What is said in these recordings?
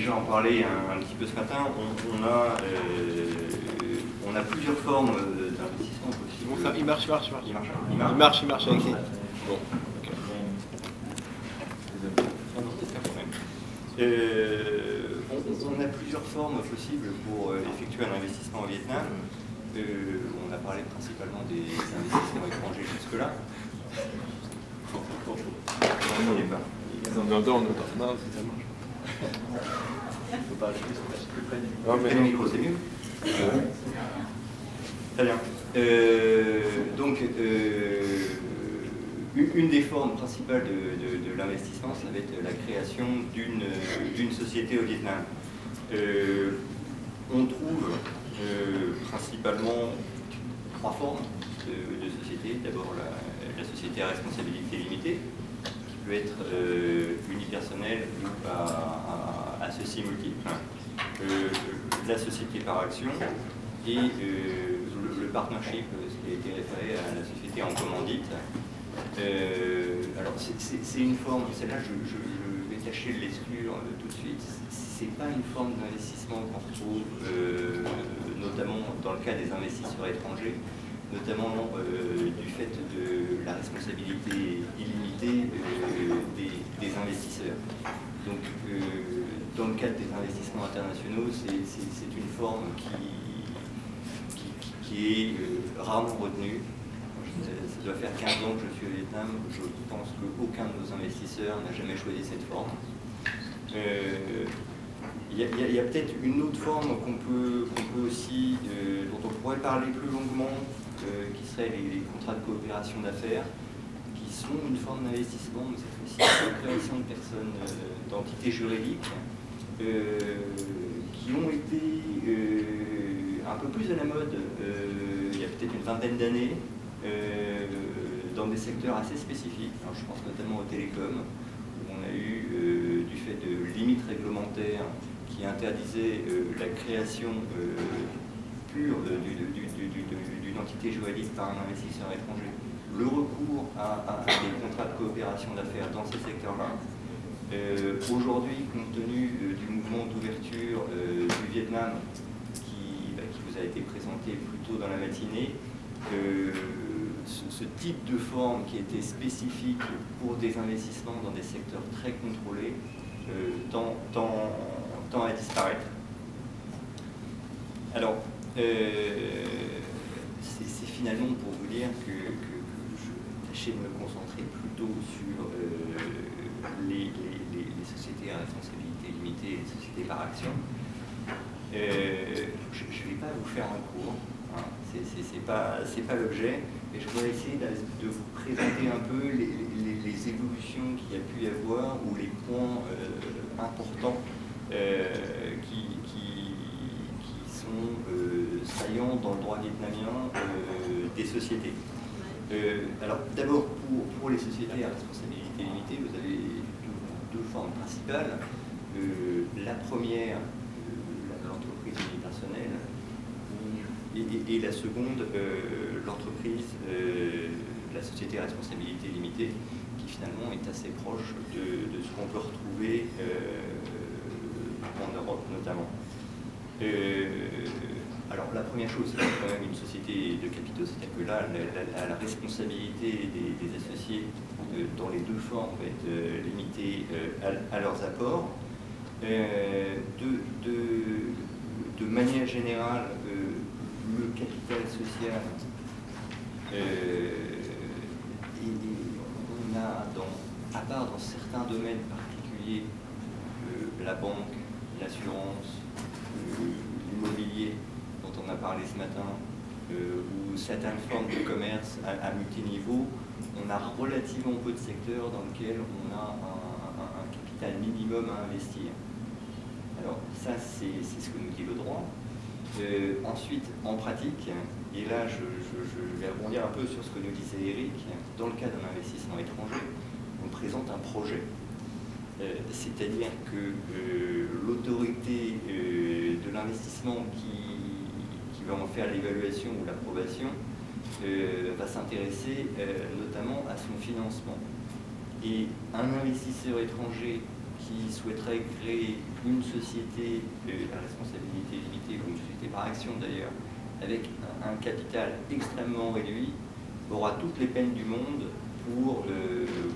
déjà en parlé un petit peu ce matin, on a plusieurs formes d'investissement possibles. Bon, ça, il marche. Il marche avec les... Bon. On a plusieurs formes possibles pour effectuer un investissement au Vietnam. On a parlé principalement des investissements étrangers jusque-là. Non, si ça marche. Faut pas aller plus près du micro. Le micro, c'est mieux. Très bien. Donc, une des formes principales de l'investissement, ça va être la création d'une société au Vietnam. On trouve principalement trois formes de société. D'abord, la société à responsabilité limitée, qui peut être unipersonnelle ou à associés multiples. La société par action et le partnership, ce qui a été référé à la société en commandite. Alors c'est une forme, celle-là je vais tâcher de l'exclure tout de suite, c'est pas une forme d'investissement qu'on retrouve notamment dans le cas des investisseurs étrangers, notamment du fait de la responsabilité illimitée des investisseurs. Donc dans le cadre des investissements internationaux, c'est une forme qui est rarement retenue. Ça doit faire 15 ans que je suis au Vietnam, je pense qu'aucun de nos investisseurs n'a jamais choisi cette forme. Il y a peut-être une autre forme qu'on peut aussi, dont on pourrait parler plus longuement, qui serait les contrats de coopération d'affaires, qui sont une forme d'investissement, mais cette fois-ci la création de personnes, d'entités juridiques, qui ont été un peu plus à la mode il y a peut-être une vingtaine d'années, dans des secteurs assez spécifiques. Alors, je pense notamment aux télécoms, où on a eu, du fait de limites réglementaires qui interdisaient la création pure d'une entité juridique par un investisseur étranger, le recours à des contrats de coopération d'affaires dans ces secteurs-là. Aujourd'hui, compte tenu du mouvement d'ouverture du Vietnam qui vous a été présenté plus tôt dans la matinée, ce type de forme qui était spécifique pour des investissements dans des secteurs très contrôlés tend à disparaître. Alors, c'est finalement pour vous dire que je tâchais de me concentrer plutôt sur les sociétés à responsabilité limitée et les sociétés par action. Je ne vais pas vous faire un cours, hein, c'est pas l'objet, mais je voudrais essayer de vous présenter un peu les évolutions qu'il y a pu y avoir ou les points importants qui sont saillants dans le droit vietnamien des sociétés. Alors d'abord pour les sociétés à responsabilité limitée, vous avez deux formes principales. La première, l'entreprise unipersonnelle, et la seconde, l'entreprise, la société à responsabilité limitée, qui finalement est assez proche de ce qu'on peut retrouver en Europe notamment. Alors la première chose, c'est quand même une société de capitaux, c'est-à-dire que là, la responsabilité des associés dans les deux formes va être limitée à leurs apports. De manière générale, le capital social, on a, à part dans certains domaines particuliers, la banque, l'assurance, l'immobilier, dont on a parlé ce matin, ou certaines formes de commerce à multiniveau, on a relativement peu de secteurs dans lesquels on a un capital minimum à investir. Alors ça, c'est ce que nous dit le droit. Ensuite, en pratique, et là je vais rebondir un peu sur ce que nous disait Eric, dans le cas d'un investissement étranger, on présente un projet. C'est-à-dire que l'autorité de l'investissement qui va en faire l'évaluation ou l'approbation va s'intéresser notamment à son financement. Et un investisseur étranger qui souhaiterait créer une société à responsabilité limitée, ou une société par action d'ailleurs, avec un capital extrêmement réduit, aura toutes les peines du monde pour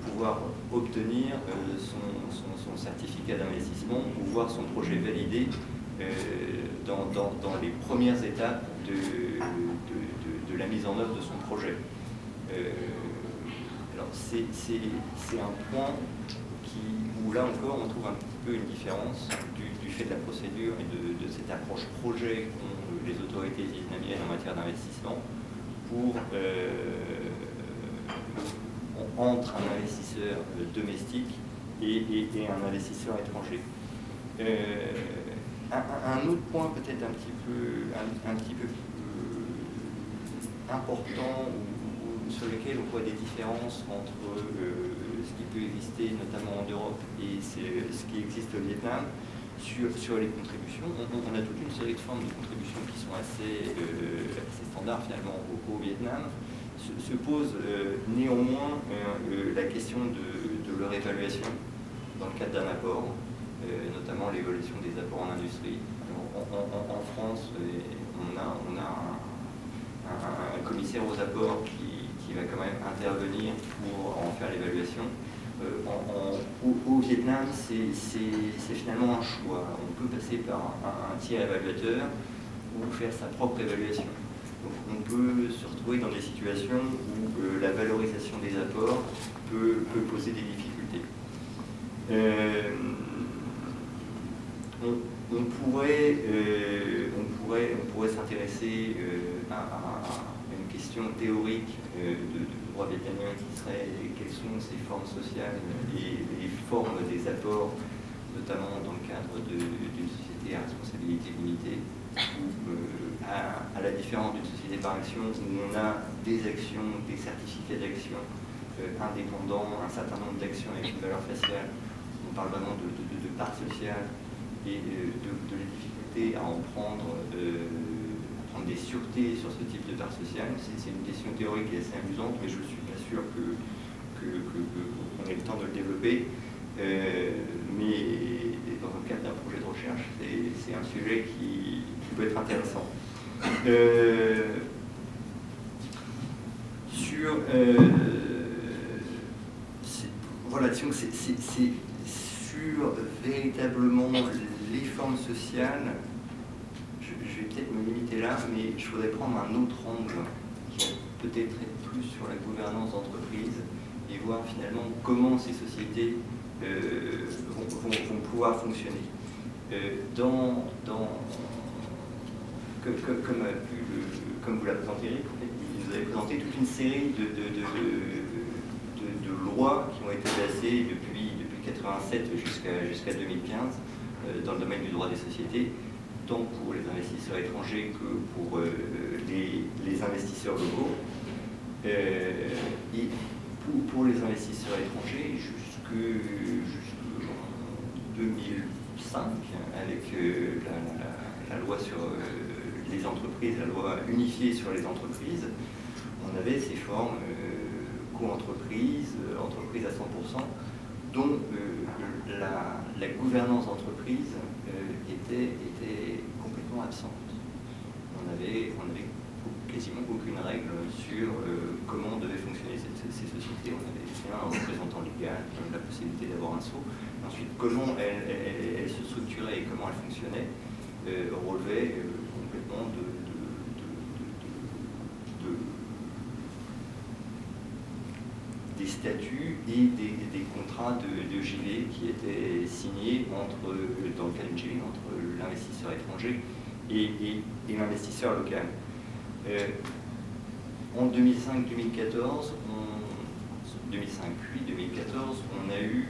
pouvoir obtenir son certificat d'investissement ou voir son projet validé dans les premières étapes de la mise en œuvre de son projet. Alors c'est un point où là encore on trouve un petit peu une différence du fait de la procédure et de cette approche projet qu'ont les autorités vietnamiennes en matière d'investissement pour entre un investisseur domestique et un investisseur étranger. Un autre point peut-être un petit peu important sur lequel on voit des différences entre ce qui peut exister notamment en Europe et ce qui existe au Vietnam sur les contributions. On a toute une série de formes de contributions qui sont assez standards finalement au Vietnam. Se pose néanmoins la question de leur évaluation dans le cadre d'un apport, notamment l'évaluation des apports en industrie. Alors, en France, on a un commissaire aux apports qui va quand même intervenir pour en faire l'évaluation. Au Vietnam, c'est finalement un choix. On peut passer par un tiers évaluateur ou faire sa propre évaluation. Donc on peut se retrouver dans des situations où la valorisation des apports peut poser des difficultés. On pourrait s'intéresser à une question théorique de droit vietnamien qui serait quelles sont ces formes sociales et les formes des apports, notamment dans le cadre d'une société à responsabilité limitée, où, à la différence d'une société par action, où on a des actions, des certificats d'action indépendants, un certain nombre d'actions avec une valeur faciale. On parle vraiment de part sociale et de la difficulté à en prendre des sûretés sur ce type de part sociale. C'est une question théorique et assez amusante, mais je ne suis pas sûr qu'on ait le temps de le développer. Mais dans le cadre d'un projet de recherche, c'est un sujet qui peut être intéressant. Voilà, c'est sur véritablement les formes sociales. Je vais peut-être me limiter là, mais je voudrais prendre un autre angle qui va peut-être être plus sur la gouvernance d'entreprise et voir finalement comment ces sociétés vont pouvoir fonctionner. Comme vous l'avez présenté, Eric, vous avez présenté toute une série de lois qui ont été passées depuis 1987 jusqu'à 2015 dans le domaine du droit des sociétés, tant pour les investisseurs étrangers que pour les investisseurs locaux. Et pour les investisseurs étrangers, jusqu'en 2005, avec la loi sur les entreprises, la loi unifiée sur les entreprises, on avait ces formes co-entreprises, entreprises à 100%, dont la gouvernance d'entreprise était complètement absente. On avait quasiment aucune règle sur comment devaient fonctionner ces sociétés. On avait un représentant légal, la possibilité d'avoir un sceau. Ensuite, comment elle se structurait et comment elle fonctionnait relevait complètement des statuts et des contrats de JV qui étaient signés dans le cas d'une JV entre l'investisseur étranger et l'investisseur local. En 2005-2014, 2005 puis 2014, on a eu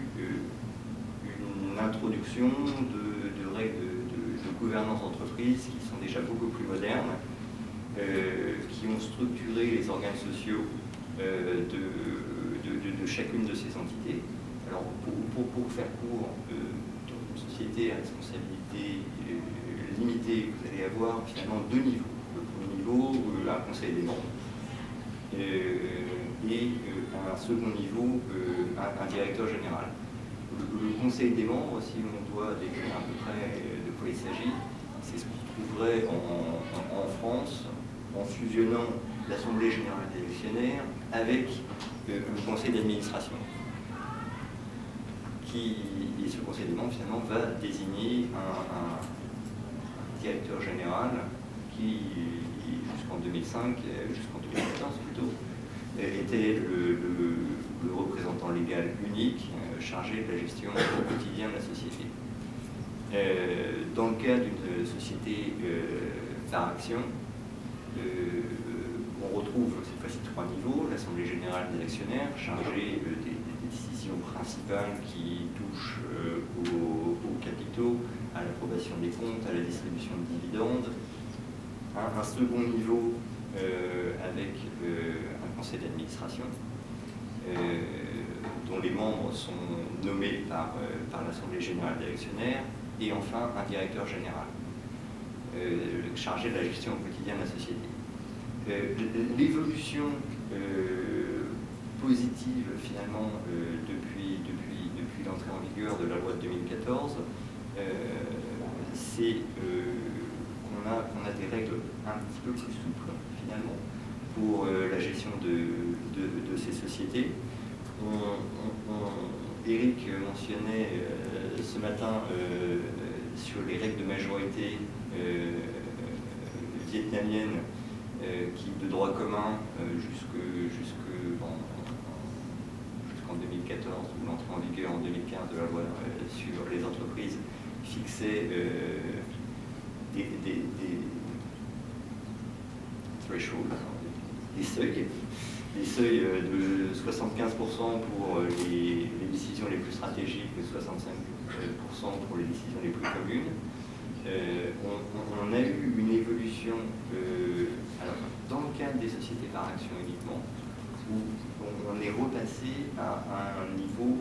une introduction de règles de gouvernance d'entreprise qui sont déjà beaucoup plus modernes, qui ont structuré les organes sociaux de chacune de ces entités. Alors, pour faire court, dans une société à responsabilité limitée, vous allez avoir finalement deux niveaux. Le premier niveau, un conseil des membres, et un second niveau, un directeur général. le conseil des membres, si on doit décrire à peu près de quoi il s'agit, c'est ce qu'on trouverait en France en fusionnant l'Assemblée générale des actionnaires avec le conseil d'administration. Et ce conseil des membres, finalement, va désigner un directeur général qui, jusqu'en 2005, jusqu'en 2014 plutôt, était le représentant légal unique chargé de la gestion au quotidien de la société. Dans le cas d'une société par action, on retrouve cette fois-ci 3 niveaux. L'Assemblée générale des actionnaires, chargée des décisions principales qui touchent aux capitaux, à l'approbation des comptes, à la distribution de dividendes. Un second niveau avec un conseil d'administration dont les membres sont nommés par l'Assemblée générale des actionnaires, et enfin un directeur général chargé de la gestion au quotidien de la société. L'évolution positive finalement depuis l'entrée en vigueur de la loi de 2014, c'est qu'on a des règles un petit peu plus souples finalement pour la gestion de ces sociétés. Eric mentionnait ce matin sur les règles de majorité vietnamiennes qui, de droit commun, jusqu'en 2014, ou l'entrée en vigueur en 2015 de la loi sur les entreprises, fixait des thresholds, des seuils de 75% pour les décisions les plus stratégiques et 65% pour les décisions les plus communes. On a eu une évolution, alors, dans le cadre des sociétés par action uniquement, où on est repassé à un niveau